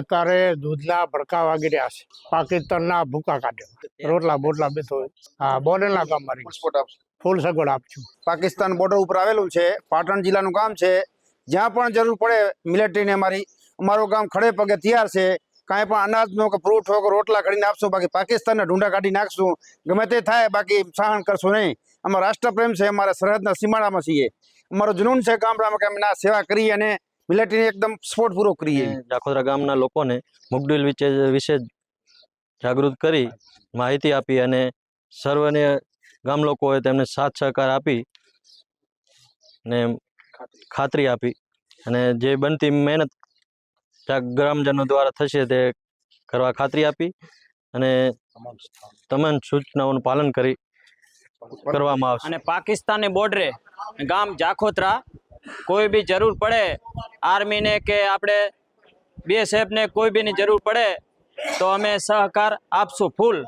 અત્યારે દૂધના ભડકા વાગી રહ્યા છે, પાકિસ્તાનના ભૂકા કાઢ્યો, રોટલા બોટલા બેઠો. હા, બોર્ડરના કામ મારી ફૂલ સગવડ આપશું. પાકિસ્તાન બોર્ડર ઉપર આવેલું છે, પાટણ જિલ્લાનું ગામ છે. જ્યાં પણ જરૂર પડે મિલિટરીને અમારું ગામ ખડે પગે તૈયાર છે. કાંઈ પણ અનાજનો કે ફ્રૂટ હોય કે રોટલા ઘડીને આપશું, બાકી પાકિસ્તાનના ઢૂંઢા કાઢી નાખશું. ગમે તે થાય, બાકી સહન કરશું નહીં. અમારો રાષ્ટ્રપ્રેમ છે, અમારા સરહદના સીમાડામાં છીએ. અમારો જુનૂન છે ગામડામાં કે અમે ના સેવા કરીએ અને મિલિટરીને એકદમ સપોર્ટ પૂરો કરીએ. જાખોદરા ગામના લોકોને મુકડ્રીલ વિશે જાગૃત કરી માહિતી આપી અને સર્વને ગામ લોકોએ તેમને સાથ સહકાર આપી ને ખાતરી આપી અને જે બનતી મહેનત ગ્રામજનો દ્વારા થશે તે કરવા ખાતરી આપી અને તમામ સૂચનાઓનું પાલન કરવામાં આવશે. અને પાકિસ્તાની બોર્ડરે ગામ જાખોત્રા કોઈ બી જરૂર પડે, આર્મીને કે આપણે BSF ને કોઈ બીની જરૂર પડે તો અમે સહકાર આપશું ફૂલ.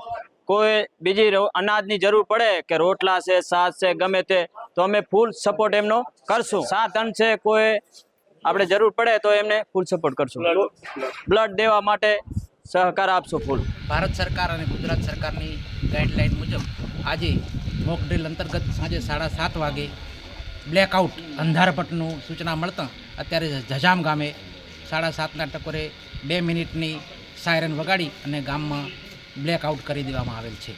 કોઈ બીજી અનાજની જરૂર પડે કે રોટલા છે, શાક છે, ગમે તે, તો અમે ફૂલ સપોર્ટ એમનો કરશું. સાધન છે, કોઈ આપણે જરૂર પડે તો એમને ફૂલ સપોર્ટ કરશું. બ્લડ દેવા માટે સહકાર આપશું ફૂલ. ભારત સરકાર અને ગુજરાત સરકારની ગાઈડલાઇન મુજબ આજે મોક ડ્રીલ અંતર્ગત સાંજે 7:30 વાગે બ્લેકઆઉટ અંધારપટનું સૂચના મળતા અત્યારે જજામ ગામે 7:30ના ટકોરે 2 મિનિટની સાયરન વગાડી અને ગામમાં બ્લેકઆઉટ કરી દેવામાં આવેલ છે.